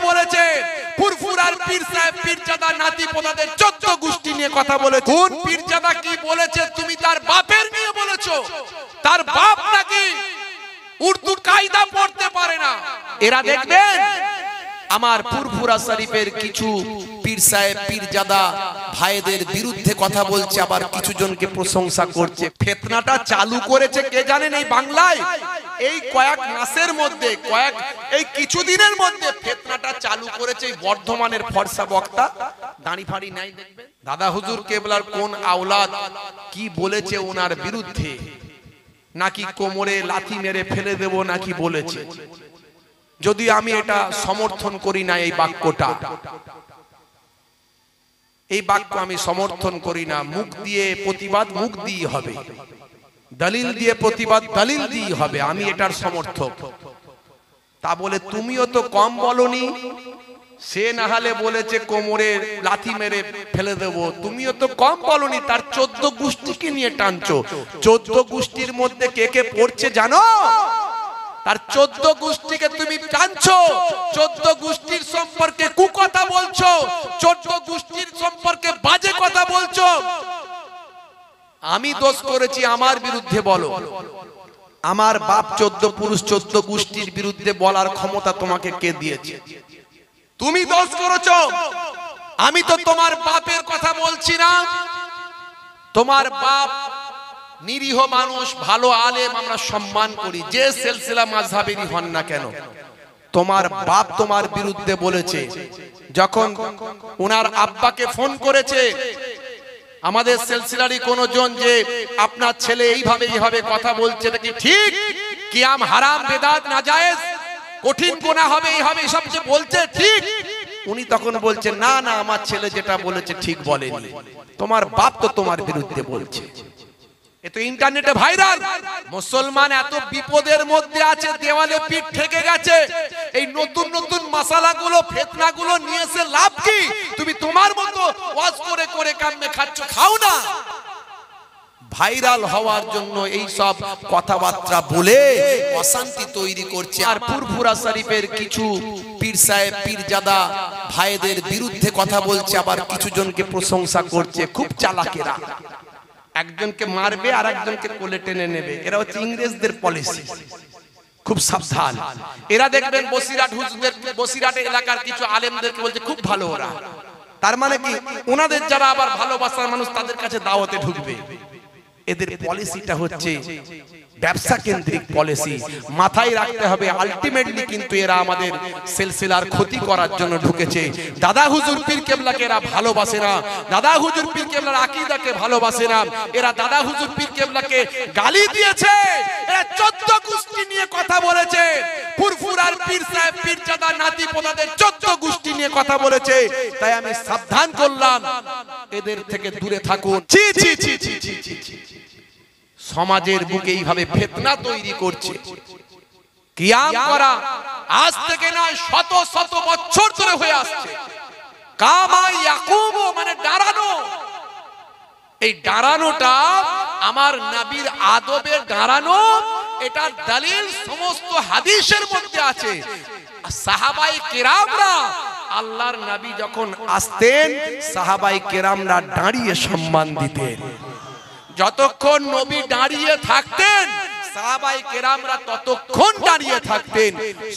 বলেছে, ফুরফুরার পীর সাহেব পীরজাদা নাতি পোতাদের 14 গোষ্ঠী নিয়ে কথা বলেছে। কোন পীরজাদা কি বলেছে তুমি তার বাপের নিয়ে বলেছো? তার বাপ নাকি উর্দু কায়দা পড়তে পারে না। এরা দেখবেন আমার ফুরফুরা শরীফের কিছু পীর সাহেব পীরজাদা ভাইদের বিরুদ্ধে কথা বলছে, আবার কিছু জনকে প্রশংসা করছে। ফিতনাটা চালু করেছে কে জানেন? এই বাংলায় এই কয়েক মাসের মধ্যে, এই কিছুদিনের মধ্যে ফিতনাটা চালু করেছে এই বর্ধমানের ফরসা বক্তা, দাড়ি ফাড়ি নাই দেখবেন, দাদা হুজুর কেবলার কোন আওলাদ কি বলেছে ওনার বিরুদ্ধে, নাকি কোমরে লাথি মেরে ফেলে দেব নাকি বলেছে। যদি আমি এটা সমর্থন করি না, এই বাক্যটা, এই বাক্য আমি সমর্থন করি না। মুখ দিয়ে প্রতিবাদ মুখ দিয়ে হবে, দলিল দিয়ে প্রতিবাদ দলিল দিয়ে হবে, আমি এটার সমর্থক। তা বলে তুমিও তো কম বলনি, সে না হলে বলেছে কোমরে লাথি মেরে ফেলে দেব, তুমিও তো কম বলনি। তার 14 গোষ্ঠীকে নিয়ে টানছো। 14 গোষ্ঠীর মধ্যে কে কে পড়ছে জানো? তার 14 গোষ্ঠীকে তুমি টানছো, 14 গোষ্ঠীর সম্পর্কে কুকথা বলছো, 14 গোষ্ঠীর সম্পর্কে বাজে কথা বলছো। আমি দোষ করেছি, আমার বিরুদ্ধে বলো। আমার বাপ 14 পুরুষ 14 গোষ্ঠীর বিরুদ্ধে বলার ক্ষমতা তোমাকে কে দিয়েছে? তুমি দোষ করেছো। আমি তো তোমার বাপের কথা বলছি না। তোমার বাপ নিরীহ মানুষ, ভালো আলেম, আমরা সম্মান করি, যে সিলসিলা মাযহাবেরই হন না কেন। তোমার বাপ তোমার বিরুদ্ধে বলেছে। যখন ওনার আব্বাকে ফোন করেছে আমাদের সিলসিলারই কোন জন, যে আপনার ছেলে এইভাবে কথা বলছে, এটা কি ঠিক? কিয়াম হারাম, বেদাত নাজায়েজ, কঠিন গুনাহ হবে, এই হবে, সব যে বলছে ঠিক। উনি তখন বলছেন না না, আমার ছেলে যেটা বলেছে ঠিক বলেনি। তোমার বাপ তো তোমার বিরুদ্ধে বলছে। এ তো ইন্টারনেটে ভাইরাল। মুসলমান এত বিপদের মধ্যে আছে, দেওয়ালে পিঠ ঠেকে গেছে। এই নতুন নতুন মাসালাগুলো, ফিতনাগুলো নিয়ে এসে লাভ কি? তুমি তোমার মতো ওয়াজ করে করে কামে খাচ্ছ, খাও না। ভাইরাল হওয়ার জন্য এই সব কথাবার্তা বলে অশান্তি তৈরি করছে। আর ফুরফুরা শরীফের কিছু পীর সাহেব পীরজাদা ভাইদের বিরুদ্ধে কথা বলছে, আবার কিছু জনকে প্রশংসা করছে। খুব চালাকেরা, একজনকে মারবে আর একজনকে কোলে টেনে নেবে। এরা হচ্ছে ইংরেজদের পলিসি। খুব সাবধান। এরা দেখবেন বসিরহাট হুজুরদের, বসিরহাট এলাকার কিছু আলেমদেরকে বলছে খুব ভালো ওরা। তার মানে কি ওনাদের যারা আবার ভালোবাসার মানুষ তাদের কাছে দাওয়াতে ঢুকবে। এদের পলিসিটা হচ্ছে ব্যবসা কেন্দ্রিক পলিসি। মাথায় রাখতে হবে আলটিমেটলি কিন্তু এরা আমাদের সিলসিলার ক্ষতি করার জন্য ঢুকেছে। দাদা হুজুর পীর কেবলাকে এরা ভালোবাসে না, দাদা হুজুর পীর কেবলার আকীদাকে ভালোবাসে না। এরা দাদা হুজুর পীর কেবলাকে গালি দিয়েছে। এরা 14 গোষ্ঠী নিয়ে কথা বলেছে। ফুরফুরার পীর সাহেব পীরজাদা নাতি পোতাদের 14 গোষ্ঠী নিয়ে কথা বলেছে। তাই আমি সাবধান করলাম, এদের থেকে দূরে থাকুন। ছি ছি ছি ছি ছি ছি। সমাজের বুকে এইভাবে ফিতনা তৈরি করছে। কিয়াম করা আজ থেকে নয়, শত শত বছর ধরে হয়ে আসছে। কামা ইয়াকুম মানে দাঁড়ানো। এই দাঁড়ানোটা আমার নবীর আদবে দাঁড়ানো, এটার দলিল সমস্ত হাদিসের মধ্যে আছে। সাহাবাই কেরামরা, আল্লাহর নবী যখন আসতেন সাহাবাই কেরামরা দাঁড়িয়ে সম্মান দিতেন। যতক্ষণ নবী দাঁড়িয়ে থাকতেন সাহাবায়ে কেরামরা ততক্ষণ দাঁড়িয়ে থাকতেন।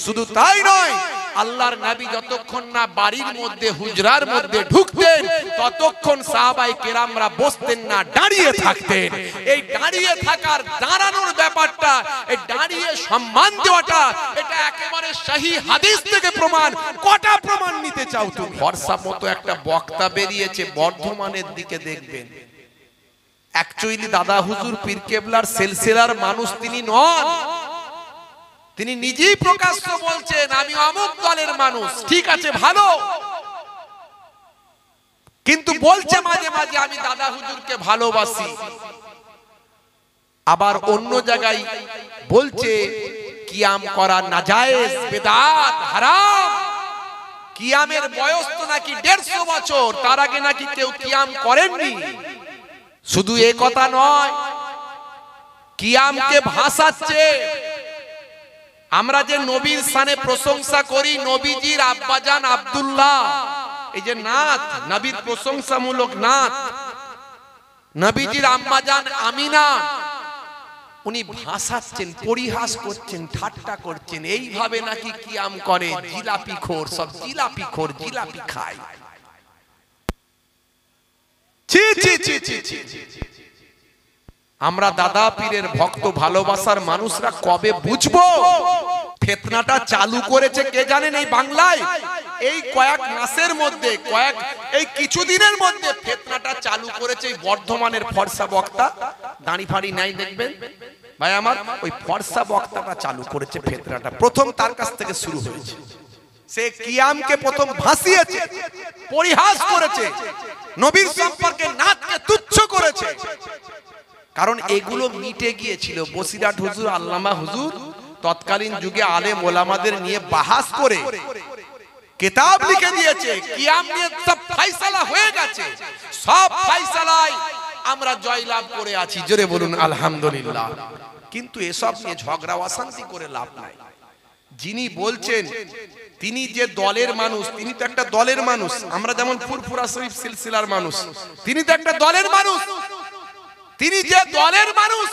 শুধু তাই নয়, আল্লাহর নবী যতক্ষণ না বাড়ির মধ্যে হুজরার মধ্যে ঢুকতেন ততক্ষণ সাহাবায়ে কেরামরা বসতেন না, দাঁড়িয়ে থাকতেন। এই দাঁড়িয়ে থাকার, দাঁড়ানোর ব্যাপারটা, এই দাঁড়িয়ে সম্মান দেওয়াটা, এটা একেবারে সহিহ হাদিস থেকে প্রমাণ। কটা প্রমাণ নিতে চাও তুমি? বর্ষা মতো একটা বক্তা বেরিয়েছে বর্ধমানের দিকে, দেখবেন অ্যাকচুয়ালি দাদা হুজুর পীর কেবলার সিলসিলার মানুষ তিনি নন। তিনি নিজেই প্রকাশ্য বলছেন আমি অমুক দলের মানুষ। ঠিক আছে, ভালো, কিন্তু বলছে মাঝে মাঝে আমি দাদা হুজুরকে ভালোবাসি। আবার অন্য জায়গায় বলছে কিয়াম করা নাজায়েজ, বেদাত, হারাম। কিয়ামের বয়স তো নাকি 150 বছর, তার আগে নাকি কেউ কিয়াম করেননি। শুধু এই কথা নয়, কিয়ামকে ভাসাচ্ছে। আমরা যে নবীর শানে প্রশংসা করি, নবীজির আব্বাজান আব্দুল্লাহ, এই যে নাত, নবীর প্রশংসামূলক নাত, নবীজির আম্মাজান আমিনা, উনি ভাসাচ্ছেন, পরিহাস করছেন, ঠাট্টা করছেন, এইভাবে নাকি কিয়াম করে, জিলাপি খোর, সব জিলাপি খোর, জিলাপি খায়। ছি ছি ছি ছি ছি। আমরা দাদা পীরের ভক্ত ভালোবাসার মানুষরা কবে বুঝবো ফিতনাটা চালু করেছে কে জানেন এই বাংলায়? এই কয়েক মাসের মধ্যে, এই কিছুদিনের মধ্যে ফিতনাটা চালু করেছে এই বর্ধমানের ফর্সা বক্তা, দাড়ি ফাড়ি নাই দেখবেন ভাই আমার, ওই ফর্সা বক্তাটা চালু করেছে ফিতনাটা। প্রথম তার কাছ থেকে শুরু হয়েছে। সে কিয়ামকে প্রথম ভাসিয়েছে, পরিহাস করেছে, নবীর সম্পর্কে নাতকে তুচ্ছ করেছে। কারণ এগুলো মিটে গিয়েছিল। বসিরহাট হুজুর, আল্লামা হুজুর তৎকালীন যুগে আলেম ওলামাদের নিয়ে বাহাস করে কিতাব লিখে দিয়েছে, কিয়াম নিয়ে সব ফয়সালা হয়ে গেছে, সব ফয়সালায় আমরা জয়লাভ করে আছি। জোরে বলুন আলহামদুলিল্লাহ। কিন্তু এসব নিয়ে ঝগড়া অশান্তি করে লাভ নাই। যিনি বলছেন তিনি যে দলের মানুষ, তিনি তো একটা দলের মানুষ। আমরা যেমন ফুরফুরা শরীফ সিলসিলার মানুষ, তিনি তো একটা দলের মানুষ। তিনি যে দলের মানুষ,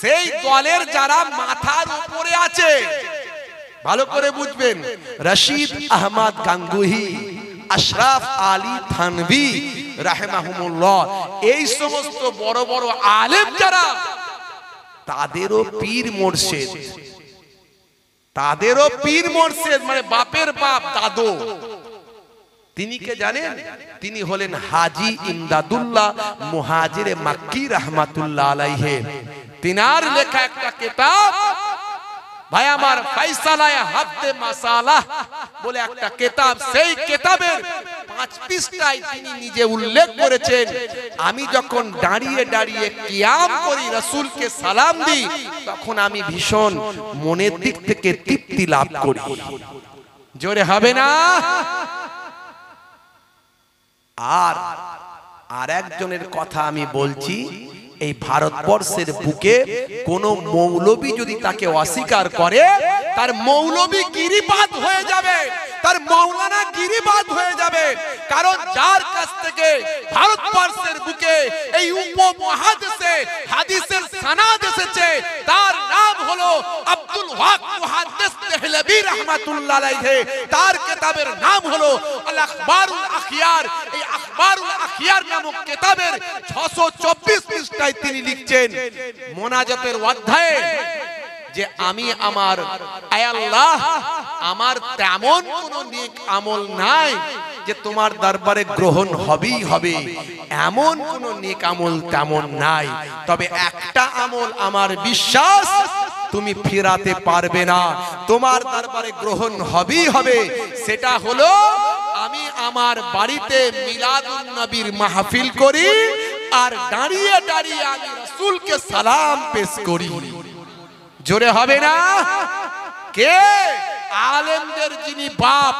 সেই দলের যারা মাথার উপরে আছে, ভালো করে বুঝবেন, রশিদ আহমদ গাঙ্গুহি, আশরাফ আলী থানভী রাহিমাহুমুল্লাহ, এই সমস্ত বড় বড় আলেম যারা, তাদেরও পীর মুর্শিদ, তাদেরও পীর মুর্শিদ, মানে বাপের বাপ দাদু। তিনি কে জানেন? তিনি হলেন হাজী ইমদাদুল্লাহ মুহাজিরে মাক্কি রাহমাতুল্লাহ আলাইহি। তিনার লেখা একটা কিতাব, ভাই আমার, ফয়সালায়ে হাফতে মাসালাহ বলে একটা কিতাব। সেই কিতাবের 5 পৃষ্ঠায় তিনি নিজে উল্লেখ করেছেন, আমি যখন দাঁড়িয়ে দাঁড়িয়ে কিয়াম করি, রাসূলকে সালাম দিই, তখন আমি ভীষণ মনের দিক থেকে তৃপ্তি লাভ করি। জোরে হবে না? আর একজনের কথা আমি বলছি, এই ভারতবর্ষের বুকে কোন মৌলবী যদি তাকে অস্বীকার করে, তার মৌলবী গিরিবাদ হয়ে যাবে, তার মাওলানা গিরিবাদ হয়ে যাবে। কারণ যার কাছ থেকে ভারতবর্ষের বুকে এই উপমহাদেশে হাদিসের সনদ এসেছে, তার নাম হলো আব্দুল হক মুহাদ্দিস দেহলভী রাহমাতুল্লাহ আলাইহি। তার কিতাবের নাম হলো আল আখবারুল আখিয়ার। এই আখবারুল আখিয়ার নামক কিতাবের 624 পৃষ্ঠায় তিনি লিখছেন মোনাজাতের অধ্যায়ে যে আমি আমার, আয় আল্লাহ, আমার তেমন কোন নেক আমল নাই যে তোমার দরবারে গ্রহণ হবেই হবে, এমন কোন নেক আমল তেমন নাই। তবে একটা আমল আমার বিশ্বাস তুমি ফিরাতে পারবে না, তোমার দরবারে গ্রহণ হবেই হবে। সেটা হলো আমি আমার বাড়িতে মিলাদুন নবীর মাহফিল করি, আর দাঁড়িয়ে দাঁড়িয়ে আমি রাসূলকে সালাম পেশ করি। জোরে হবে না? কে? আলেমদের যিনি বাপ,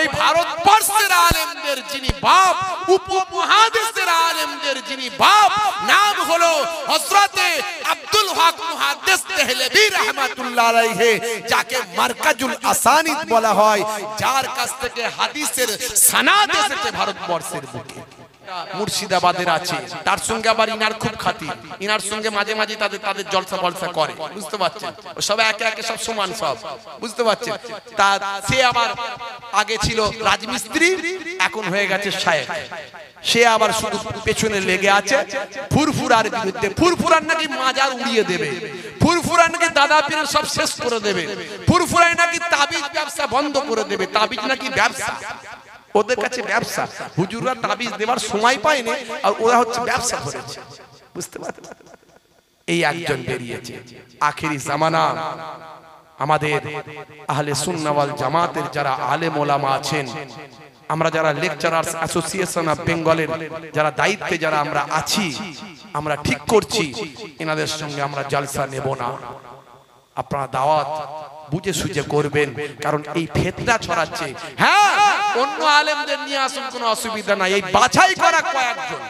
এই ভারতবর্ষের আলেমদের যিনি বাপ, উপমহাদেশের আলেমদের যিনি বাপ, নাম হলো হযরতে আব্দুল হক মুহাদ্দিস দেহলভী রাহমাতুল্লাহ আলাইহি, যাকে মারকাজুল আসানিদ বলা হয়, যার কাছ থেকে হাদিসের সনদ এসেছে ভারতবর্ষের বুকে। মুর্শিদাবাদের আছে, তার সঙ্গে আবার ইনার খুব খাতি, ইনার সঙ্গে মাঝে মাঝে তাদের জলসা বলসা করে, বুঝতে পারছেন? সব একে একে সব সমান, সব বুঝতে পারছেন? তা সে আবার আগে ছিল রাজমিস্ত্রি, এখন হয়ে গেছে শায়েখ। সে আবার শুধু পেছনে লেগে আছে ফুরফুরার বিরুদ্ধে। ফুরফুরার নাকি মাজার উড়িয়ে দেবে, ফুরফুরা নাকি দাদা পীরের সব শেষ করে দেবে, ফুরফুরায় নাকি তাবিজ ব্যবসা বন্ধ করে দেবে। তাবিজ নাকি ব্যবসা, ওদের কাছে ব্যবসা। হুজুররা তাবিজ দেওয়ার সময় পায়নি, আর ওরা হচ্ছে ব্যবসা করেছে, বুঝতে পারছেন? এই একজন বেরিয়েছে। আখেরি জামানা আমাদের আহলে সুন্নাহ ওয়াল জামাতের যারা আলেম ওলামা আছেন, আমরা যারা লেকচারার্স অ্যাসোসিয়েশন অফ বেঙ্গলের যারা দায়িত্বে যারা আমরা আছি, আমরা ঠিক করছি এনাদের সঙ্গে আমরা জলসা নেব না। আপনারা দাওয়াত বুঝে সুঝে করবেন, কারণ এই ফিতনা ছড়াচ্ছে। হ্যাঁ, অন্য আলেমদের নিয়ে আসুন, কোনো অসুবিধা নাই। এই বাছাই করা কয়েকজন,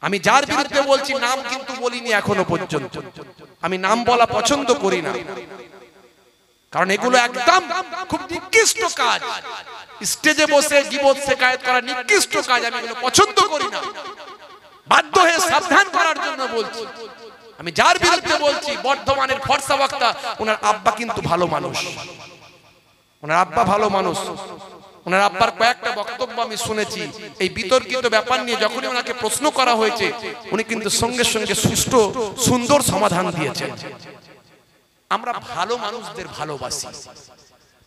আমি যার বিরুদ্ধে বলছি নাম কিন্তু বলিনি এখনো পর্যন্ত, আমি নাম বলা পছন্দ করি না, কারণ এগুলো একদম খুব নিকৃষ্ট কাজ। স্টেজে বসে গীবত শেখায়েত করা নিকৃষ্ট কাজ, আমি এগুলো পছন্দ করি না। বাধ্য হয়ে সাবধান করার জন্য বলছি। আমি যার বিরুদ্ধে বলছি, বর্ধমানের ফর্সা বক্তা, ওনার আব্বা কিন্তু ভালো মানুষ, ওনার আব্বা ভালো মানুষ। ওনার আব্বার কয়েকটা বক্তব্য আমি শুনেছি এই বিতর্কিত ব্যাপার নিয়ে। যখনই ওনাকে প্রশ্ন করা হয়েছে, উনি কিন্তু সঙ্গে সঙ্গে সুষ্ঠু সুন্দর সমাধান দিয়েছেন। আমরা ভালো মানুষদের ভালোবাসি,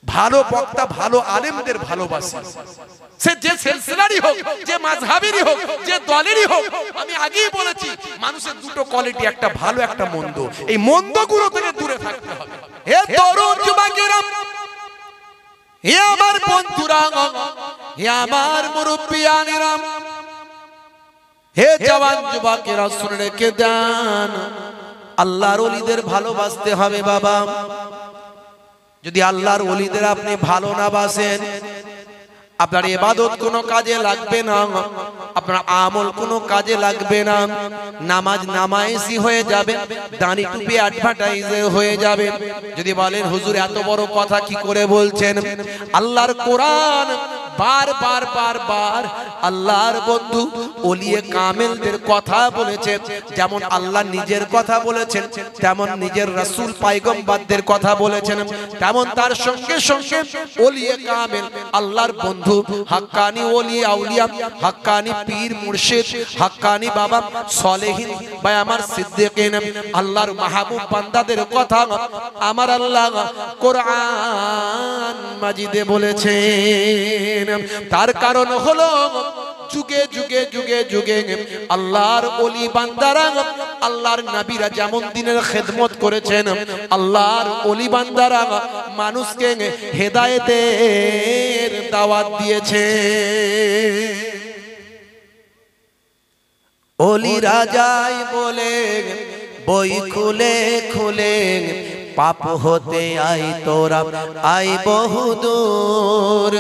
ভালো বক্তা ভালো আলেমদের ভালোবাসি, সে যে সিলসিলারই হোক, যে মাযহাবেরই হোক, যে দলেরই হোক। আমি আগেই বলেছি, মানুষের দুটো কোয়ালিটি, একটা ভালো একটা মন্দ। এই মন্দগুলো থেকে দূরে থাকতে হবে। হে তরুণ যুবকেরা, হে আমার বন্ধুরা, হে আমার মুরব্বিয়ানেরা, হে জওয়ান যুবকেরা, শুনে রেখে দেন, আল্লাহর ওলিদের ভালোবাসতে হবে বাবা। যদি আল্লাহর ওলিদের আপনি ভালো না বাসেন, আপনার ইবাদত কোনো কাজে লাগবে না, আপনার আমল কোনো কাজে লাগবে না। নামাজ নামাইসি হয়ে যাবে, দাড়ি টুপি অ্যাডভার্টাইজ হয়ে যাবে। যদি বলেন হুজুর এত বড় কথা কি করে বলছেন, আল্লাহর কোরআন বার আল্লাহর বন্ধু ওলিয়ে কামেলদের কথা বলেছেন। যেমন আল্লাহ নিজের কথা বলেছেন, তেমন নিজের রাসূল পয়গম্বরদের কথা বলেছেন, তেমন তার সঙ্গে সঙ্গে ওলিয়ে কামেল, আল্লাহর বন্ধু, হাক্কানি ওলি আউলিয়া, হাক্কানি পীর মুর্শিদ, হাক্কানি বাবা সালেহিন বা আমার সিদ্দিকিন, আল্লাহর মাহবুব বান্দাদের কথা আমার আল্লাহ কোরআন মাজিদে বলেছেন। তার কারণ হলো যুগে যুগে যুগে যুগে আল্লাহর ওলি বান্দারা, আল্লাহর নবীরা যেমন দ্বীনের খেদমত করেছেন, আল্লাহর ওলি বান্দারা মানুষকে হেদায়েতের দাওয়াত দিয়েছে। ওলি রাজাই বলে বই খুলে খুলে, পাপ হতে আই তোরা আই বহুদূর,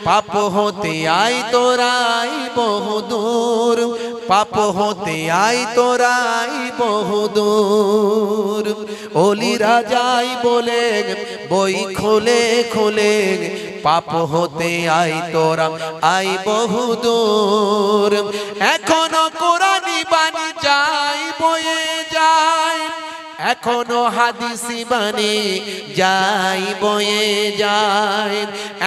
পাপ হতে আই তোরা আই বহুদূর, পাপ হতে আই তোরা আই বহুদূর। ওলি রাজাই বলে বই খুলে খুলে, পাপ হতে আই তোরা আই বহুদূর। এখনো কোরআনি বাণী যায় বয়ে যায়, এখনো হাদিসি বাণী যাই বয়ে যায়,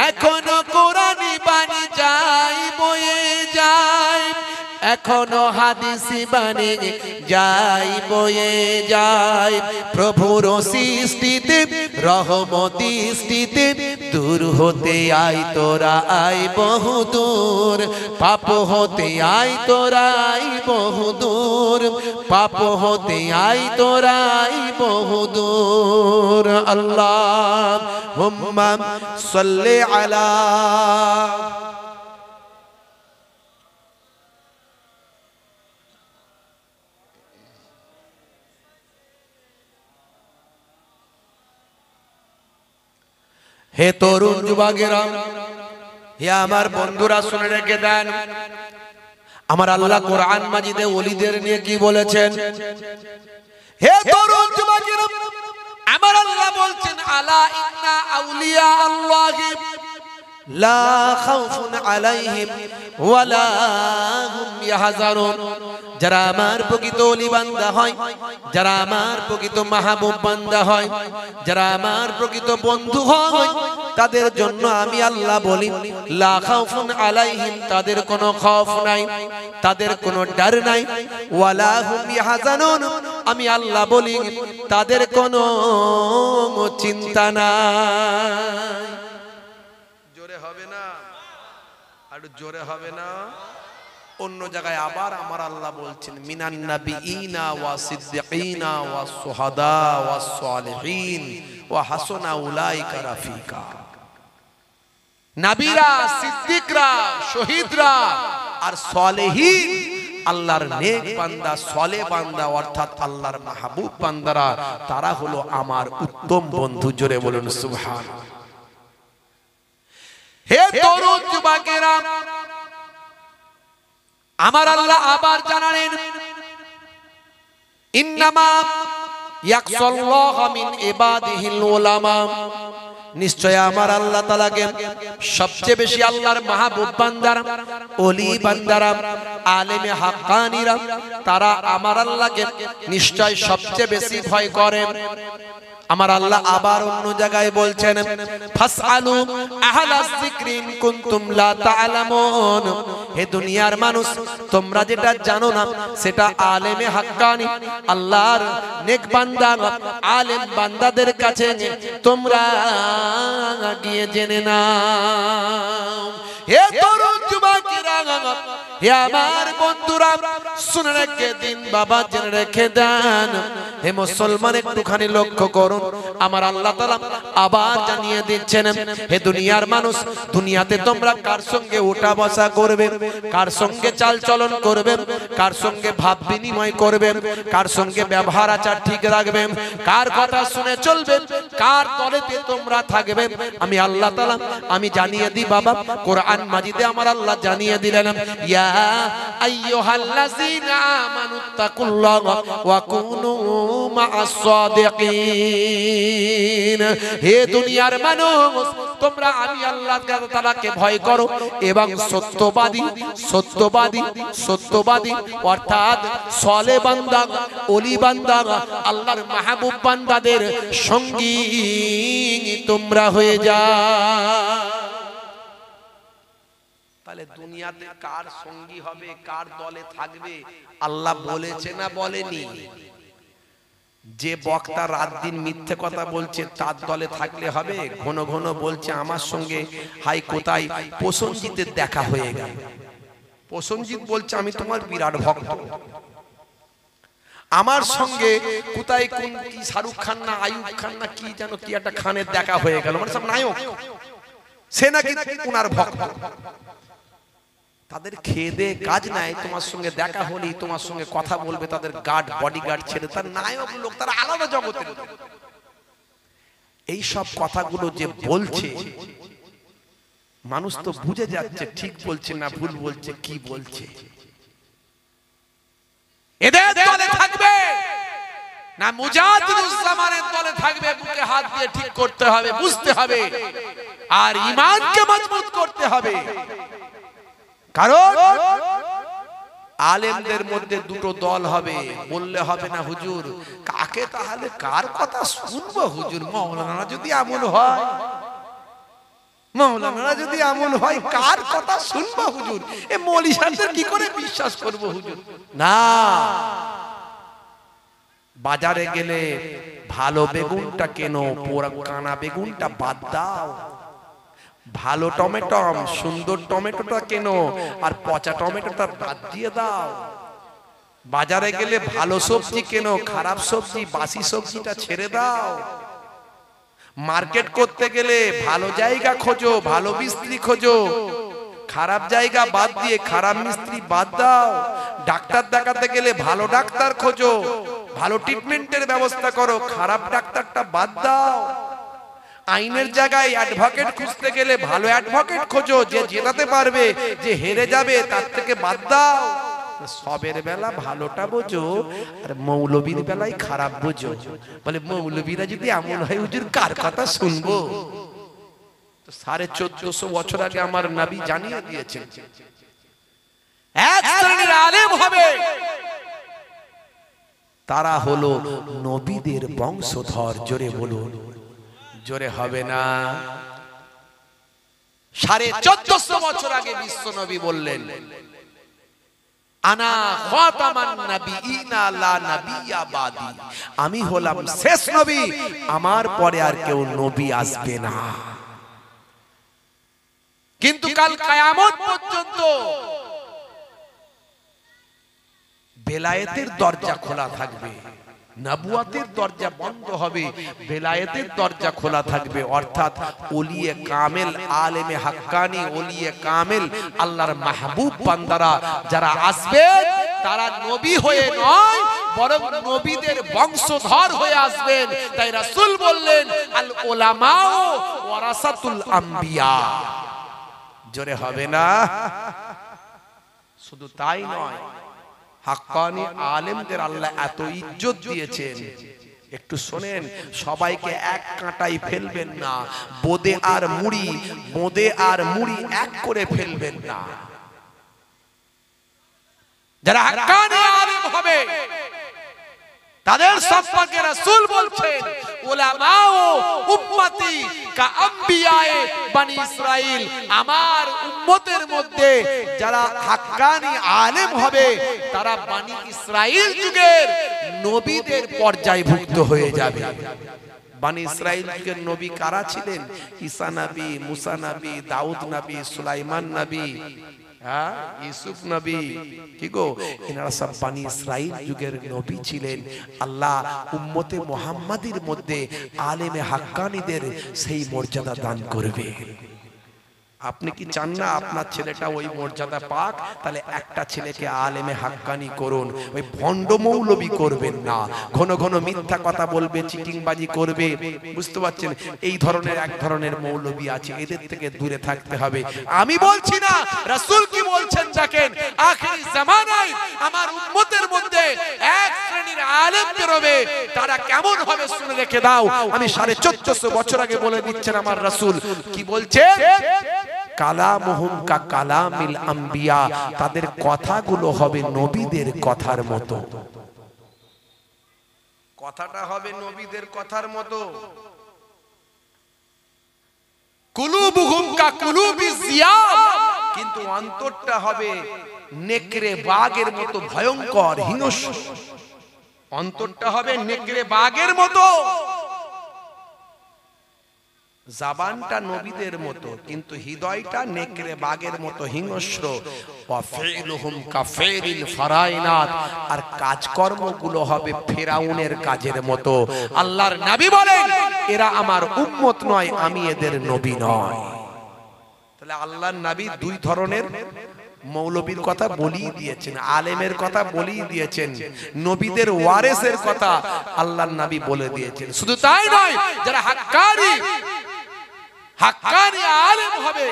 এখনো কোরআনি বাণী যাই বয়ে যায়, এখনো হাদিসি বাণী যাই বয়ে যায়। প্রভুর সৃষ্টিতে রহমতি সৃষ্টিতে, দূর হতে আই তোরা আই বহুদূর, পাপ হতে আই তোরা আই বহুদূর, পাপ হতে আই তোরা আই বহুদূর। আল্লাহুম্মা সাল্লি আলা। হে তরুণ যুবকেরা, হে আমার বন্ধুরা, শুনে রেখে দেন, আমার আল্লাহ কোরআন মাজিদে ওলিদের নিয়ে কি বলেছেন। হে তরুণ যুবকেরা, আমার আল্লাহ বলছেন, আলা ইন্না আউলিয়া আল্লাহি লা খাউফুন আলাইহিম ওয়ালা হুম ইয়াহজানুন। যারা আমার প্রকৃত ওলি বান্দা হয়, যারা আমার প্রকৃত মাহবুব বান্দা হয়, যারা আমার প্রকৃত বন্ধু হয়, তাদের জন্য আমি আল্লাহ বলি লা খাউফুন আলাইহিম, তাদের কোনো খৌফ নাই, তাদের কোনো ডর নাই, ওয়ালা হুম ইয়াহজানুন, আমি আল্লাহ বলি তাদের কোনো চিন্তা নাই। জোরে হবে না, আর জোরে হবে না। অন্য জায়গায় আবার আমার আল্লাহ বলছেন, মিনান নাবিয়িনা ওয়া সিদ্দিকিনা ওয়া শুহাদা ওয়া সালিহিন ওয়া হাসানা উলাইকা রাফিকা। নবীরা, সিদ্দিকরা, শহীদরা আর সালেহিন, আল্লাহর নেক বান্দা, সালেহ বান্দা, অর্থাৎ আল্লাহর মাহবুব বান্দারা, তারা হলো আমার উত্তম বন্ধু। জোরে বলুন সুবহানাল্লাহ। হে তরুণ যুবকেরা, আমার আল্লাহ আবার জানালেন, ইন্নামা ইয়াকসাল্লাহ মিন ইবাদিহিল উলামা, নিশ্চয় আমার আল্লাহ তাআলাকে সবচেয়ে বেশি আল্লাহর মাহবুব বান্দারা, ওলি বান্দারা, আলেমে হাক্কানীরা, তারা আমার আল্লাহকে নিশ্চয় সবচেয়ে বেশি ভয় করে। আমার আল্লাহ আবার অন্য জায়গায় বলছেন, ফাসআলু আহলাজ যিকরি ইন কুনতুম লা তা'লামুন, হে দুনিয়ার মানুষ, তোমরা যেটা জানো না সেটা আলেমে হাক্কানি, আল্লাহর নেক বান্দা, আলেম বান্দাদের কাছে তোমরা গিয়ে জেনে নাও। হে তরুণ যুবকেরা, হে আমার বন্ধুরা, শুনে রেখে দিন বাবা, জেনে রেখে দেন। হে মুসলমান, একটুখানি লক্ষ্য করুন, আমার আল্লাহ তাআলা আবার জানিয়ে দিচ্ছেন, হে দুনিয়ার মানুষ, দুনিয়াতে তোমরা কার সঙ্গে ওঠা বসা করবে, কার সঙ্গে চাল চলন করবে, কার সঙ্গে ভাব বিনিময় করবে, কার সঙ্গে ব্যবহার আচার ঠিক রাখবে, কার কথা শুনে চলবে, কার দলেতে তোমরা থাকবে, আমি আল্লাহ তাআলা আমি জানিয়ে দিই বাবা। কোরআন মাজিদে আমার আল্লাহ জানিয়ে দিলেন, ইয়া আইয়ুহাল্লাযীনা আমানুত্তাকুল্লাহা ওয়া কুনু মা'আস সাদিকিন, হে দুনিয়ার মানুষ, তোমরা আমি আল্লাহ তাআলাকে ভয় করো এবং সত্যবাদী সত্যবাদী সত্যবাদী অর্থাৎ সালেহ বান্দা, ওলি বান্দা, আল্লাহর মাহবুব বান্দাদের সঙ্গী তোমরা হয়ে যাও। তাহলে দুনিয়াতে কার সঙ্গী হবে, কার দলে থাকবে আল্লাহ বলেছে না বলেনি? যে বক্তা রাত দিন মিথ্যে কথা বলছে তার দলে থাকলে হবে? ঘন ঘন বলছে আমার সঙ্গে হাই কোথায় প্রসেনজিতের দেখা হয়ে গেল, প্রসেনজিৎ বলছে আমি তোমার বিরাট ভক্ত, আমার সঙ্গে কোথায় কোন কি শাহরুখ খান না আয়ুব খান না কি যেন কি একটা খানের দেখা হয়ে গেল, মানে সব নায়ক, সে নাকি ওনার ভক্ত। তাদের খেয়ে দে কাজ নাই, তোমার সঙ্গে দেখা হলি তোমার সঙ্গে কথা বলবে, তাদের গার্ড বডিগার্ড ছেড়ে তার নায়ক লোক, তারা আলাদা জগতের। এই সব কথাগুলো যে বলছে মানুষ তো বুঝে যাচ্ছে ঠিক বলছে না ভুল বলছে, কি বলছে। এদের দলে থাকবে না মুজাহিদুজ্জামানের দলে থাকবে, বুকে হাত দিয়ে ঠিক করতে হবে, বুঝতে হবে, আর ঈমানকে মজবুত করতে হবে। কারণ আলেমদের মধ্যে দুটো দল হবে, বললে হবে না হুজুর কাকে, তাহলে কার কথা শুনবো হুজুর? মাওলানা যদি এমন হয়, মাওলানা যদি এমন হয় কার কথা শুনবো হুজুর? এ মৌলভী সাহেবদের কি করে বিশ্বাস করবো হুজুর? না, বাজারে গেলে ভালো বেগুনটা কেন, পোড়া কানা বেগুনটা বাদ দাও। ভালো টমেটো সুন্দর টমেটোটা কেন, আর পচা টমেটোটা বাদ দিয়ে দাও। বাজারে গেলে ভালো সবজি কেন, খারাপ সবজি বাসি সবজিটা ছেড়ে দাও। মার্কেট করতে গেলে ভালো জায়গা খোঁজো, ভালো মিস্ত্রি খোঁজো, খারাপ জায়গা বাদ দিয়ে খারাপ মিস্ত্রি বাদ দাও। ডাক্তার দেখাতে গেলে ভালো ডাক্তার খোঁজো, ভালো ট্রিটমেন্টের ব্যবস্থা করো, খারাপ ডাক্তারটা বাদ দাও। আইনের জায়গায় অ্যাডভোকেট খুঁজতে গেলে ভালো অ্যাডভোকেট খোঁজো, যে জেতাতে পারবে, যে হেরে যাবে তার থেকে বাদ দাও। সবের বেলা ভালোটা বোঝো, আর মৌলবীর বেলায় খারাপ বোঝো। বলে মৌলবীরা যদি এমন হয় হুজুর কার কথা শুনবো? 1450 বছর আগে আমার নবী জানিয়ে দিয়েছেন এক শ্রেণীর আলেম হবে, তারা হলো নবীদের বংশধর। জোরে বলুন, জোরে হবে না? 1450 বছর আগে বিশ্ব নবী বললেন, আনা খাতামান নাবিয়িনা লা নাবিয়্যা বাদি, আমি হলাম শেষ নবী, আমার পরে আর কেউ নবী আসবে না। কিন্তু কাল কিয়ামত পর্যন্ত বেলায়েতের দরজা খোলা থাকবে, নবুয়তের দরজা বন্ধ হবে, বেলায়েতের দরজা খোলা থাকবে। অর্থাৎ ওলিয়ে কামেল, আলেমে হাক্কানি, ওলিয়ে কামেল, আল্লাহর মাহবুব বান্দারা যারা আসবে তারা নবী হয়ে নয়, বরং নবীদের বংশধর হয়ে আসবেন। তাই রাসূল বললেন, আল উলামাউ ওয়ারাসাতুল আম্বিয়া। জোরে হবে না? শুধু তাই নয়, হাক্কানি আলেমদের আল্লাহ এত ইজ্জত দিয়েছেন, একটু শোনেন, সবাইকে এক কাঁটাই ফেলবেন না, বোঁদে আর মুড়ি এক করে ফেলবেন না। যারা হাক্কানি আলেম হবে তাদের সম্পর্কে রাসূল বলছেন, উলামা ও উম্মতি কা আম্বিয়ায়ে বনি ইসরাইল, আমার উম্মতের মধ্যে যারা হাক্কানি আলেম হবে তারা বনি ইসরাইল যুগের নবীদের পর্যায়ভুক্ত হয়ে যাবে। বনি ইসরাইল যুগের নবী কারা ছিলেন? ঈসা নবী, মুসা নবী, দাউদ নবী, সুলাইমান নবী, ইউসুফ নবী, কি গো, এনারা সব বনি ইসরাইল যুগের নবী ছিলেন। আল্লাহ উম্মতে মুহাম্মাদির মধ্যে আলেমে হাক্কানিদের সেই মর্যাদা দান করবে। আপনি কি চান না আপনার ছেলেটা ওই মর্যাদা পাক? তাহলে একটা ছেলেকে আলেমে হাক্কানি করুন, ওই ভণ্ড মৌলবি করবেন না, ঘন ঘন মিথ্যা কথা বলবে, চিটিংবাজি করবে, বুঝতে পারছেন? এই ধরনের এক ধরনের মৌলবি আছে, এদের থেকে দূরে থাকতে হবে। আমি বলছি না, রাসূল কি বলছেন দেখেন, আখিরি জামানায় আমার উম্মতের মধ্যে এক শ্রেণীর আলেম বেরোবে, তারা কেমন হবে শুনে রেখে দাও। আমি 1450 বছর আগে বলে দিচ্ছেন আমার রাসূল কি বলছেন, কালামুহুম কা কালামিল আম্বিয়া, তাদের কথাগুলো হবে নবীদের কথার মতো। কথাটা হবে নবীদের কথার মতো। কুলুবুহুম কা কুলুবিজ জিয়াব, কিন্তু অন্তরটা হবে নেকড়ে বাঘের মতো ভয়ঙ্কর হিংস্র। অন্তরটা হবে নেকড়ে বাঘের মতো, জাবানটা নবীদের মতো, কিন্তু হৃদয়টা নেকড়ে বাঘের মতো হিংস্র। ওয়া ফিলুহুম কাফিরিল ফারাইনাত, আর কাজকর্মগুলো হবে ফেরাউনের কাজের মতো। আল্লাহর নবী বলেন, এরা আমার উম্মত নয়, আমি এদের নবী নয়। তাহলে আল্লাহর নবী দুই ধরনের মৌলবীর কথা বলেই দিয়েছেন, আলেমের কথা বলেই দিয়েছেন, নবীদের ওয়ারেসের কথা আল্লাহর নবী বলে দিয়েছেন। শুধু তাই নয়, যারা হাক্কানি আলেম হবে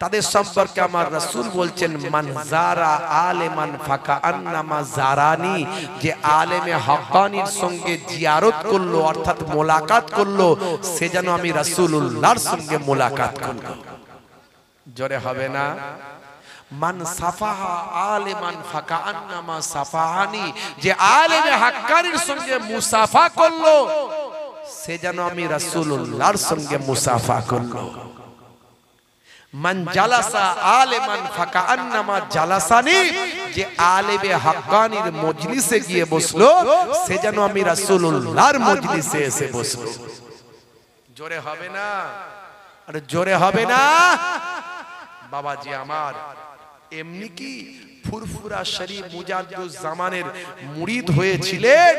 তাদের সম্পর্কে আমার রাসূল বলছেন, মান যারা আলেমান ফাকান্নামা যারানি, যে আলেমে হাক্কানির সঙ্গে জিয়ারত করলো অর্থাৎ মোলাকাত করলো, সে যেন আমি রাসূলুল্লাহর সঙ্গে মোলাকাত করলো। জোরে হবে না? মান সাফাহা আলেমান ফাকান্নামা সাফাহানি, যে আলেমে হাক্কানির সঙ্গে মুসাফা করলো সে যেন আমি রাসূলুল্লাহর সঙ্গে মুসাফা করলো। মান জালাসা আলেমান ফাকান্নামা জালাসানি, যে আলেমে হাক্কানির মজলিসে গিয়ে বসলো সে যেন আমি রাসূলুল্লাহর মজলিসে এসে বসলো। জোরে হবে না? আরে জোরে হবে না? বাবাজি আমার, এমনি কি ফুরফুরা শরীফ মুজাদ্দুজ জামানের মুরিদ হয়েছিলেন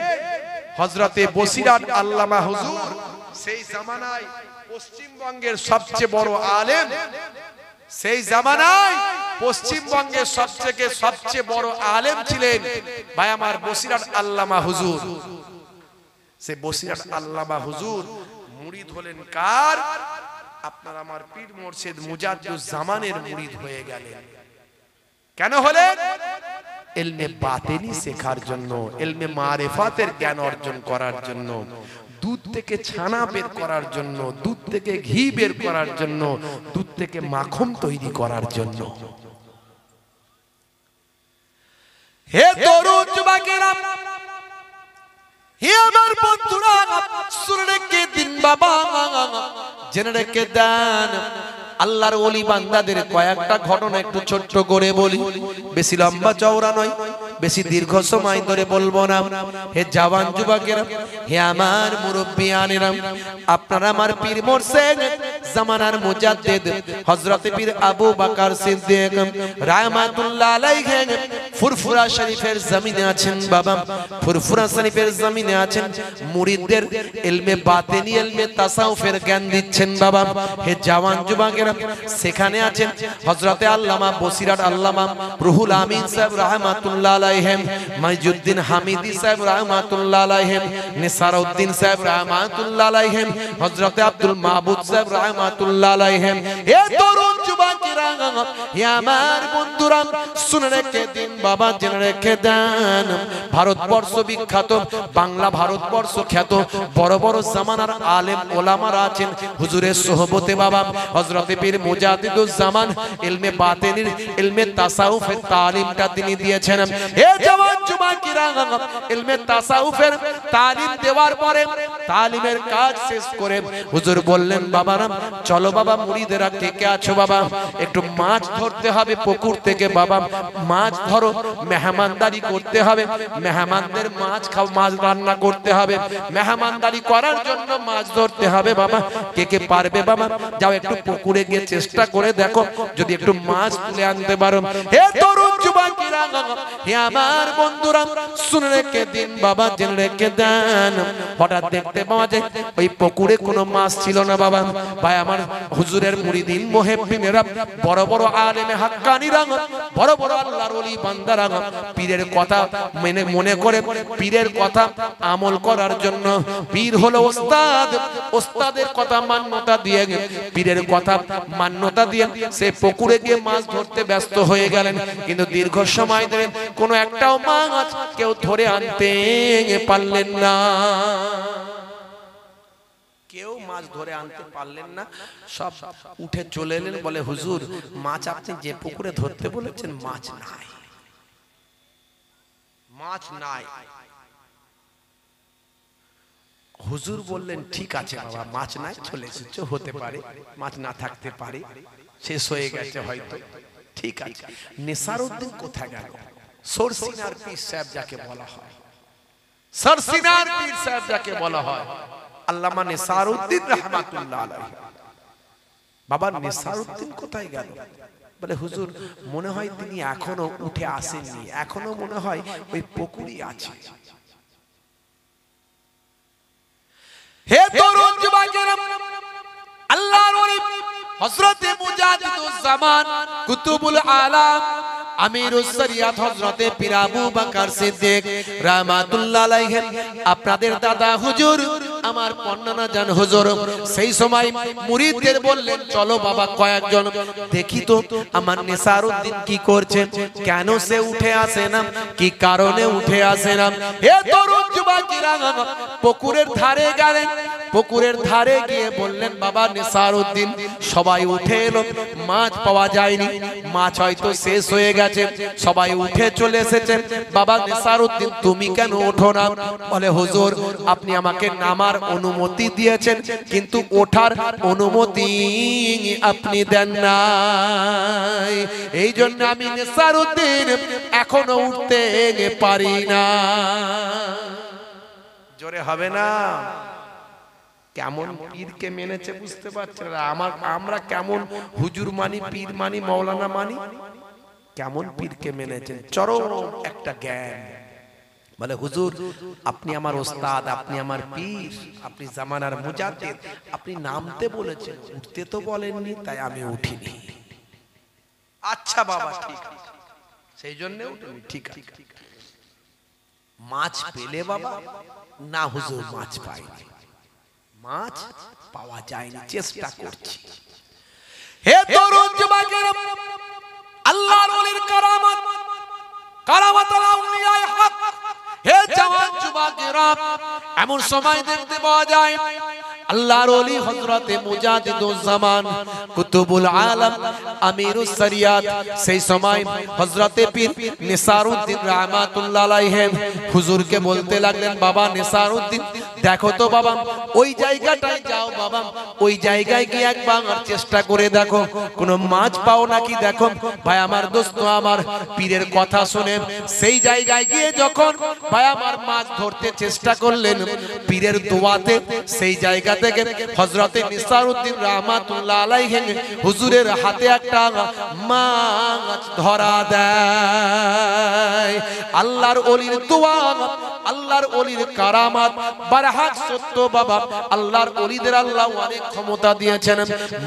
হযরতে বসিরাত আল্লামা হুজুর। সেই জামানায় পশ্চিমবঙ্গের সবচেয়ে বড় আলেম, সেই জামানায় পশ্চিমবঙ্গের সবচেয়ে বড় আলেম ছিলেন ভাই আমার বসিরাত আল্লামা হুজুর। সেই বসিরাত আল্লামা হুজুর মুরিদ হলেন কার? আপনার আমার পীর মুর্শিদ মুজাদ্দুজ জামানের মুরিদ হয়ে গেলেন। কেন হলেন? ইলমে বাতিনি শেখার জন্য, ইলমে মারিফাতের জ্ঞান অর্জন করার জন্য, দুধ থেকে ছানা বের করার জন্য, দুধ থেকে ঘি বের করার জন্য, দুধ থেকে মাখন তৈরি করার জন্য। হে তরুণ যুবকেরা, হে আমার বন্ধুরা, শুনে রেখে দিন বাবা, জেনে রেখে দেন। আল্লাহর ওলি বান্দাদের কয়েকটা ঘটনা একটু ছোট্ট করে বলি, বেশি লম্বা চওড়া নয়, বেশি দীর্ঘ সময় ধরে বলবো না। হে জওয়ান যুবকেরা, হে আমার মুরব্বিয়ানেরা, আপনারা আমার পীর মুর্শিদ জামানার মুজাদ্দিদ হযরত পীর আবু বকর সিদ্দিক রাহমাতুল্লাহ আলাইহি ফুরফুরা শরীফের জমিনে আছেন বাবা। ফুরফুরা শরীফের জমিনে আছেন, মুরিদদের ইলমে বাতিনি, ইলমে তাসাউফের জ্ঞান দিচ্ছেন বাবা। হে জওয়ান যুবকেরা, সেখানে আছেন হযরতে আল্লামা বসিরাত আল্লামা রুহুল আমিন সাহেব রাহমাতুল্লাহ আলাইহি, মাইজুদ্দিন হামিদি সাহেব রাহমাতুল্লাহ আলাইহি, নিসারউদ্দিন সাহেব রাহমাতুল্লাহ আলাইহি, হযরতে আব্দুল মাহবুব সাহেব রাহমাতুল্লাহ রাহমাতুল্লাহ আলাইহিম। এ তরুণ যুবকেরা, হে আমার বন্ধুরা, শুনে রেখে দিন বাবা, জেনে রেখে দেন, ভারতবর্ষ বিখ্যাত, বাংলা ভারতবর্ষ খ্যাত বড় বড় জামানার আলেম ওলামারা আছেন। হুজুরের সোহবতে বাবা হযরতে পীর মুজাদ্দিদুজ জামান ইলমে বাতিনির, ইলমে তাসাউফের তালিমটা তিনি দিয়েছেন। এ জওয়ান যুবকেরা, ইলমে তাসাউফের তালিম দেওয়ার পরে তালিমের কাজ শেষ করে হুজুর বললেন, বাবারা চলো বাবা, মুরিদেরা কে কে আছো বাবা, একটু মাছ ধরতে হবে পুকুর থেকে বাবা, মাছ ধরো, মেহমানদারি করতে হবে, মেহমানদের মাছ খাও, মাছ রান্না করতে হবে, মেহমানদারি করার জন্য মাছ ধরতে হবে বাবা। কে কে পারবে বাবা, যাও একটু পুকুরে গিয়ে চেষ্টা করে দেখো যদি একটু মাছ তুলে আনতে পারো। হে তরুণ যুবকেরা, হে আমার বন্ধুরা, শুনে রেখে দিন বাবা, জেনে রেখে দেন, হঠাৎ দেখতে পাওয়া যায় ওই পুকুরে কোনো মাছ ছিল না বাবা। ভাই আমার হুজুরের মুরিদিন মুহিব্বিনেরা, বড় বড় আলেমে হাক্কানিরা, বড় বড় আল্লাহর ওলি বান্দারা পীরের কথা মনে করে পীরের কথা আমল করার জন্য, পীর হলো ওস্তাদ, ওস্তাদের কথা মান্যতা দিয়ে, পীরের কথা মান্যতা দিয়ে সে পুকুরে গিয়ে মাছ ধরতে ব্যস্ত হয়ে গেলেন। কিন্তু দীর্ঘ সময় ধরে কোনো একটাও মাছ কেউ ধরে আনতে পারলেন না, কেউ মাছ ধরে আনতে পারলেন না। সব উঠে চলে এলেন, বলে হুজুর মাছ আপনি যে পুকুরে ধরতে বলেছেন মাছ নাই, মাছ নাই। হুজুর বললেন, ঠিক আছে বাবা, মাছ নাই, চলে এসেছো, হতে পারে মাছ না থাকতে পারে, শেষ হয়ে গেছে হয়তো, ঠিক আছে। নেসারউদ্দিন কোথায় গেল? সরসিনার পীর সাহেব যাকে বলা হয়, সরসিনার পীর সাহেব যাকে বলা হয়, আল্লামা নেসারউদ্দিন রাহমাতুল্লাহ আলাইহি। বাবা নেসারউদ্দিন কোথায় গেল? বলে হুজুর মনে হয় তিনি এখনো উঠে আসেননি, এখনো মনে হয় ওই পুকুরই আছে। হে তরুণ যুবকেরা, আল্লাহর ওলি হযরতে মুজাদ্দিদুজ জামান কুতুবুল আলাম আমিরুস শরিয়াত হযরতে পীর আবু বকর সিদ্দিক রাহমাতুল্লাহ আলাইহি, আপনাদের দাদা হুজুর আমার পন্নানা জান হুজুর সেই সময় মুরিদদের বললেন, চলো বাবা কয়েকজন দেখি তো আমার নেসারউদ্দিন কি করছে, কেন সে উঠে আসে না, কি কারণে উঠে আসে না। হে তরুণ যুবকেরা, পুকুরের ধারে গেলেন, পুকুরের ধারে গিয়ে বললেন, বাবা নেসারউদ্দিন, সবাই উঠে এলো, মাছ পাওয়া যায়নি, মাছ হয়তো শেষ হয়ে গেছে, সবাই উঠে চলে এসেছে, বাবা নেসারউদ্দিন তুমি কেন ওঠো না? বলে হুজুর আপনি আমাকে নামার অনুমতি দিয়েছেন, কিন্তু ওঠার অনুমতি আপনি দেন নাই, এই জন্য আমি নেসারউদ্দিন এখনো উঠতে পারি না। জোরে হবে না? কেমন পীরকে মেনেছে বুঝতে পারছেন? আমরা কেমন হুজুর মানি, পীর মানি, মাওলানা মানি, কেমন পীরকে মেনেছেন, চরম একটা জ্ঞান। বলে হুজুর আপনি আমার ওস্তাদ, আপনি আমার পীর, আপনি জামানার মুজাদ্দিদ, আপনি নামতে বলেছেন, উঠতে তো বলেননি, তাই আমি উঠিনি। আচ্ছা বাবা ঠিক আছে, সেই জন্য উঠিনি, ঠিক আছে। মাছ পেলে বাবা? না হুজুর মাছ পাইনি, মাছ পাওয়া যায়নি, চেষ্টা করছি। হে তরুণ যুবকেরা, আল্লাহর ওলির কারামত, কারামাতুল আউলিয়ায়ে হক। হে জওয়ান যুবকেরা, এমন সময় দেখতে পাওয়া যায় আল্লাহর ওলি হযরতে মুজাদ্দিদুজ জামান কুতুবুল আলাম আমিরুস শরিয়াত, সেই সময় হযরতে পীর নেসারউদ্দিন রাহমাতুল্লাহ আলাইহি হুজুরকে বলতে লাগলেন, বাবা নেসারউদ্দিন দেখো তো বাবা, ওই জায়গাটায় যাও বাবা, ওই জায়গায় গিয়ে একবার চেষ্টা করে দেখো কোনো মাছ পাও নাকি দেখো। ভাই আমার দোস্ত আমার পীরের কথা শুনে সেই জায়গায় গিয়ে যখন ভাই আমার মাছ ধরতে চেষ্টা করলেন, পীরের দোয়াতে সেই জায়গা থেকে হযরতে নেসারউদ্দিন রাহমাতুল্লাহ আলাইহি হুজুরের হাতে একটা মাছ ধরা দেয়। আল্লাহর ওলির দোয়া আল্লাহর ওলির কারামাত বারহাক সত্য বাবা। আল্লাহর ওলিদের আল্লাহ অনেক ক্ষমতা দিয়েছেন।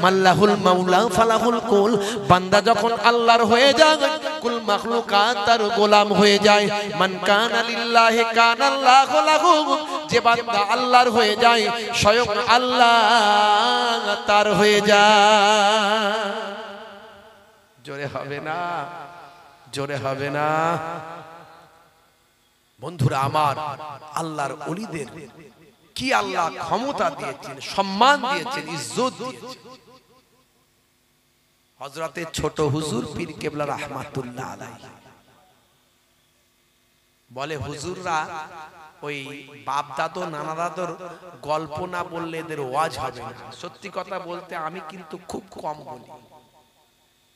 মাল্লাহুল মাওলা ফালাহুল কুল, বান্দা যখন আল্লাহর হয়ে যায় কুল মাখলুকাত তার গোলাম হয়ে যায়। মান কানা লিল্লাহি কানা আল্লাহু লাহু, যে বান্দা আল্লাহর হয়ে যায় স্বয়ং আল্লাহ তার হয়ে যায়। জোরে হবে না, জোরে হবে না। বন্ধুরা আমার, আল্লাহর ওলিদের কি আল্লাহ ক্ষমতা দিয়েছেন, সম্মান দিয়েছেন, ইজ্জত দিয়েছেন। হযরতে ছোট হুজুর পীর কেবলা রাহমাতুল্লাহ আলাইহি বলে, হুজুররা ওই বাপ দাদু নানা দাদুর গল্প না বললে এদের ওয়াজ হবে না। সত্যি কথা বলতে আমি কিন্তু খুব কম বলি,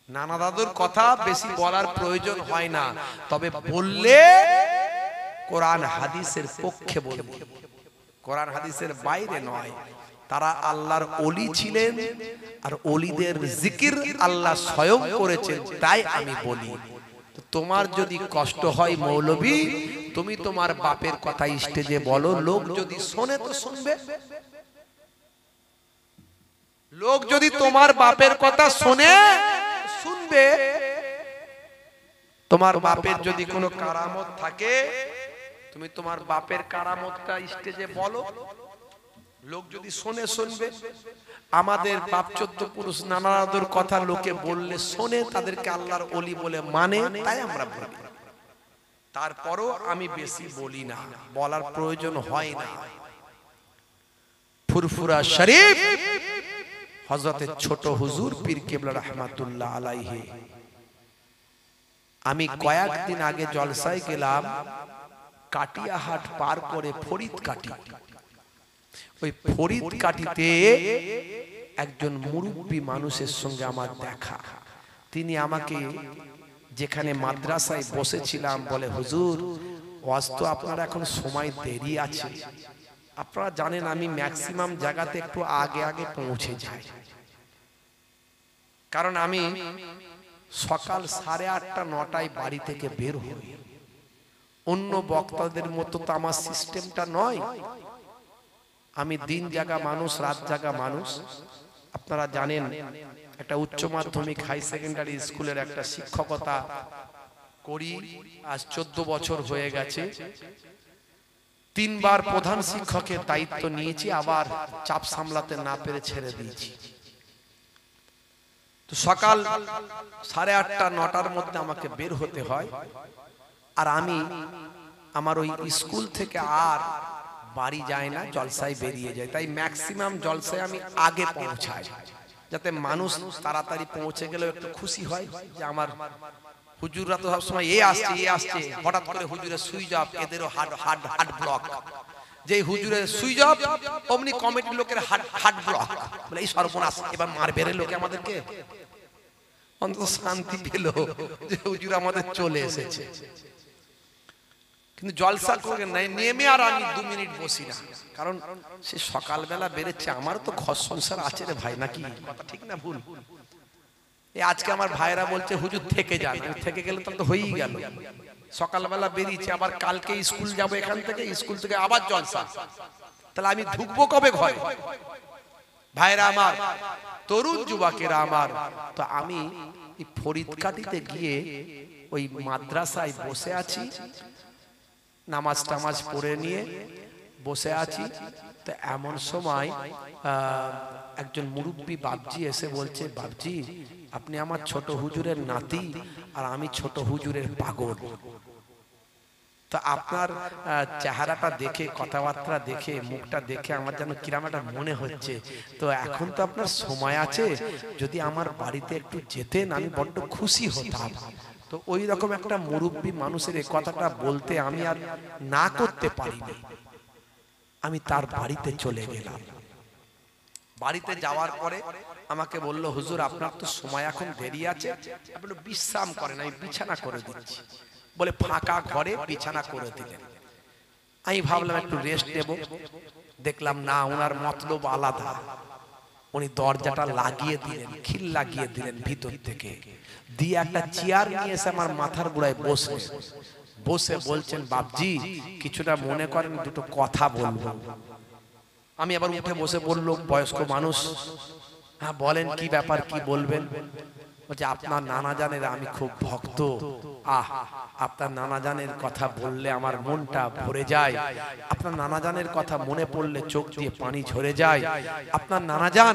নানা দাদুর কথা বেশি বলার প্রয়োজন হয় না, তবে বললে কোরআন হাদিসের পক্ষে বলবো, কোরআন হাদিসের বাইরে নয়। তারা আল্লাহর ওলি ছিলেন, আর ওলিদের জিকির আল্লাহ স্বয়ং করেছেন, তাই আমি বলি। তোমার যদি কষ্ট হয় মৌলবী, তুমি তোমার বাপের কথা স্টেজে বলো, লোক যদি শোনে তো শুনবে। লোক যদি তোমার বাপের কথা শোনে শুনবে। তোমার বাপের যদি কোনো কারামত থাকে, তুমি তোমার বাপের কারামতটা স্টেজে বলো, লোক যদি শোনে শুনবে। আমাদের বাপ চোদ্দ পুরুষ নানাদের কথা লোকে বললে শোনে, তাদেরকে আল্লাহর ওলি বলে মানে, তাই আমরা বলি। তারপরও আমি বেশি বলি না, বলার প্রয়োজন হয় না। ফুরফুরা শরীফ হযরতে ছোট হুজুর পীর কেবলা রাহমাতুল্লাহ আলাইহি, আমি কয়েকদিন আগে জলসায় গেলাম, কাটিয়াহাট পার করে ফরিদ কাটি। ওই ফরিদ কাটিতে একজন মুরব্বী মানুষের সঙ্গে আমার দেখা। তিনি আমাকে, যেখানে মাদ্রাসায় বসেছিলাম, বলে, হুজুর ওয়াজ তো আপনার এখন সময় দেরি আছে। আপনারা জানেন আমি ম্যাক্সিমাম জায়গাতে একটু আগে আগে পৌঁছে যাই, কারণ আমি সকাল 8:30 9টায় বাড়ি থেকে বের হই। অন্য বক্তাদের মতো তো আমার সিস্টেমটা নয়। আমি দিন জাগা মানুষ, রাত জাগা মানুষ। আপনারা জানেন একটা উচ্চ মাধ্যমিক হাই সেকেন্ডারি স্কুলের একটা শিক্ষকতা করি, আজ 14 বছর হয়ে গেছে। 3 বার প্রধান শিক্ষকের দায়িত্ব নিয়েছি, আবার চাপ সামলাতে না পেরে ছেড়ে দিয়েছি। তো সকাল 8:30 9টার মধ্যে আমাকে বের হতে হয়, আর আমি আমার ওই স্কুল থেকে আর বাড়ি যায় না, জলসায় বেরিয়ে যায়। তাই ম্যাক্সিমাম জলসায় আমি আগে পৌঁছাই, যাতে মানুষ তাড়াতাড়ি পৌঁছে গেলেও একটু খুশি হয় যে আমার হুজুররা তো সবসময় এ আসছে এ আসছে, হঠাৎ করে হুজুরের সুইচ অফ, এদেরও হার্ট ব্লক। যে হুজুরের সুইচ অফ, অমনি কমিটির লোকের হার্ট ব্লক। বলে এই সর্বনাশ, এবার মারবে রে লোকে আমাদেরকে। অন্তত শান্তি পেল যে হুজুর আমাদের চলে এসেছে। কিন্তু জলসা করে নাই নেমে আর আমি 2 মিনিট বসি না, কারণ সে সকালবেলা বেরোচ্ছে। আমার তো ঘর সংসার আছে রে ভাই, নাকি কথা ঠিক না ভুল? এই আজকে আমার ভাইরা বলছে হুজুর থেকে যান, থেকে গেলে তো হয়েই গেল। সকালবেলা বেরিয়েছে, আবার কালকে স্কুল যাব, এখান থেকে স্কুল থেকে আবার জলসা, তাহলে আমি ঢুকবো কবে ঘরে? ভাইরা আমার, তরুণ যুবকেরা আমার, তো আমি এই ফরিদকাটিতে গিয়ে ওই মাদ্রাসায় বসে আছি, নামাজ টামাজ পড়ে নিয়ে বসে আছি। তো এমন সময় একজন মুরব্বী বাপজি এসে বলছে, বাপজি আপনি আমার ছোট হুজুরের নাতি, আর আমি ছোট হুজুরের পাগল। তো আপনার চেহারাটা দেখে, কথাবার্তা দেখে, মুখটা দেখে আমার যেন কিরম একটা মনে হচ্ছে। তো এখন তো আপনার সময় আছে, যদি আমার বাড়িতে একটু যেতেন আমি বড্ড খুশি হতাম। তো ওই রকম একটা মুরব্বী মানুষের এই কথাটা বলতে আমি আর না করতে পারিনি। আমি তার বাড়িতে চলে গেলাম। বাড়িতে যাওয়ার পরে আমাকে বলল, হুজুর আপনার তো সময় এখন দেরি আছে, আপনি বিশ্রাম করেন, আমি বিছানা করে দিচ্ছি। বলে ফাঁকা ঘরে বিছানা করে দিলেন। আমি ভাবলাম একটু রেস্ট নেব, দেখলাম না, ওনার মতলব আলাদা। উনি দরজাটা লাগিয়ে দিলেন, খিল লাগিয়ে দিলেন ভিতর থেকে, দিয়ে একটা চেয়ার নিয়ে এসে আমার মাথার গোড়ায় বসলেন। বসে বলছেন বাপজি কিছুটা মনে করেন দুটো কথা বলবো। আমি আবার উঠে বসে বললাম বয়স্ক মানুষ, হ্যাঁ বলেন কি ব্যাপার, কি বলবেন? বলছে আপনার নানা জানের আমি খুব ভক্ত, আপনার নানা জানের কথা বললে আমার মনটা ভরে যায়, আপনার নানা জানের কথা মনে পড়লে চোখ দিয়ে পানি ঝরে যায়। আপনার নানা জান,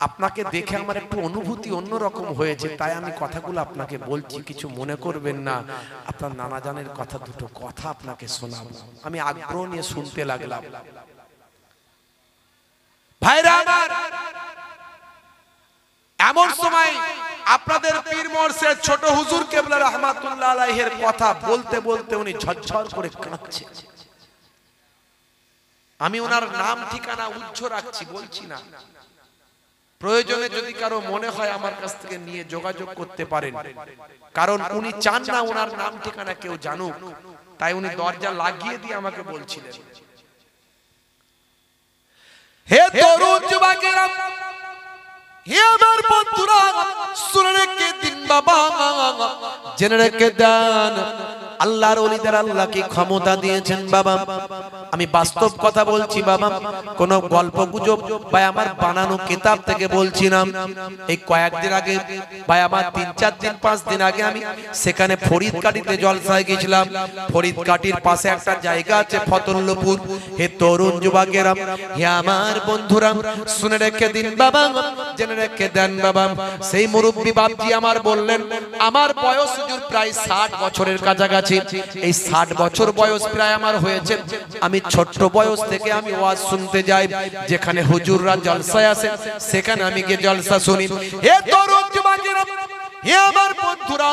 আপনাকে দেখে আমার একটু অনুভূতি অন্যরকম হয়েছে, তাই আমি কথাগুলো আপনাকে বলছি, কিছু মনে করবেন না। আপনার নানা জানের কথা, দুটো কথা আপনাকে শোনাবো। আমি আগ্রহ নিয়ে শুনতে লাগলাম। ভাইরা আমার, এমন সময় আপনাদের পীর মুর্শিদ ছোট হুজুর কেবলা রাহমাতুল্লাহ আলাইহির কথা বলতে বলতে উনি ঝরঝর করে কাঁদছে। আমি ওনার নাম ঠিকানা উজ্জ্ব রাখছি, বলছি না। প্রয়োজনে যদি কারো মনে হয় আমার কাছ থেকে নিয়ে যোগাযোগ করতে পারেন, কারণ উনি চান না ওনার নাম ঠিকানা কেউ জানুক, তাই উনি দরজা লাগিয়ে দিয়ে আমাকে বলছিলেন, হে তরুণ যুবকেরা, হে আমার বন্ধুরা, শুনে রেখে দিন বাবা, জেনে রেখে দেন আল্লাহর ওলিদের আল্লাহ কি ক্ষমতা দিয়েছেন বাবা। আমি বাস্তব কথা বলছি বাবা, কোন গল্প গুজব বা আমার বানানো কিতাব থেকে বলছি না। এই কয়েকদিন আগে বা আমার 3-4 দিন 5 দিন আগে আমি সেখানে ফরিদকাটিতে জলসায় গেছিলাম। ফরিদকাটির পাশে একটা জায়গা আছে ফতুল্লাপুর। হে তরুণ যুবকেরা, হে আমার বন্ধুরা, শুনে রেখে দিন বাবা, জেনে রেখে দেন বাবা। সেই মুরব্বী বাপজি আমার বললেন, আমার বয়স হুজুর প্রায় 60 বছরের কাছাকাছি। এই 60 বছর বয়স প্রায় আমার হয়েছে। আমি ছোট্ট বয়স থেকে আমি ওয়াজ শুনতে যাই, যেখানে হুজুররা জলসায় আসে সেখানে আমি গিয়ে জলসা শুনি। হে তরুণ যুবকেরা, হে আমার বন্ধুরা,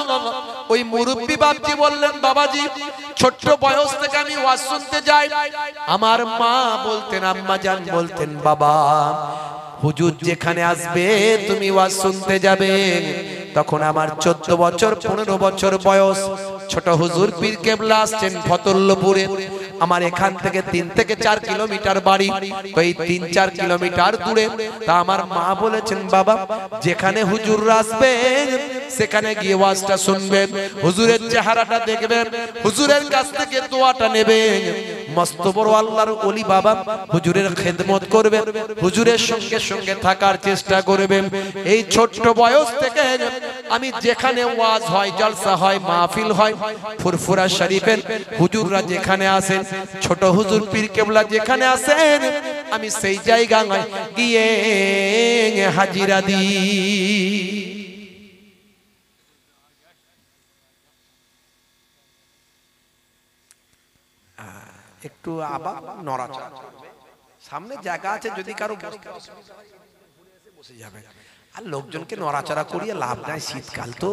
ওই মুরব্বী বাপজি বললেন, বাবাজি ছোট্ট বয়স থেকে আমি ওয়াজ শুনতে যাই। আমার মা বলতেন, আম্মা জান বলতেন, বাবা হুজুর যেখানে আসবে তুমি ওয়াজ শুনতে যাবে। তখন আমার 14 বছর 15 বছর বয়স। ছোট হুজুর পীর কেবলা আসছেন ফতুল্লাপুরে। আমার এখান থেকে 3 থেকে 4 কিলোমিটার বাড়ি। তো এই 3-4 কিলোমিটার দূরে। তা আমার মা বলেছেন, বাবা যেখানে হুজুররা আসবেন সেখানে গিয়ে ওয়াজটা শুনবেন, হুজুরের চেহারাটা দেখবেন, হুজুরের কাছ থেকে দোয়াটা নেবেন। মস্ত বড় আল্লাহর ওলি বাবা, হুজুরের খেদমত করবেন, হুজুরের সঙ্গে সঙ্গে থাকার চেষ্টা করবেন। এই ছোট্ট বয়স থেকে আমি যেখানে ওয়াজ হয়, জলসা হয়, মাহফিল হয়, ফুরফুরা শরীফের হুজুররা যেখানে আসেন, ছোট হুজুর পীর কেবলা যেখানে আসেন, আমি সেই জায়গায় গিয়ে হাজিরা দিই। একটু আবার নড়াচড়া, সামনে জায়গা আছে, যদি কারো বসে যাবে। আর লোকজনকে নড়াচড়া করিয়ে লাভ নাই, শীতকাল তো।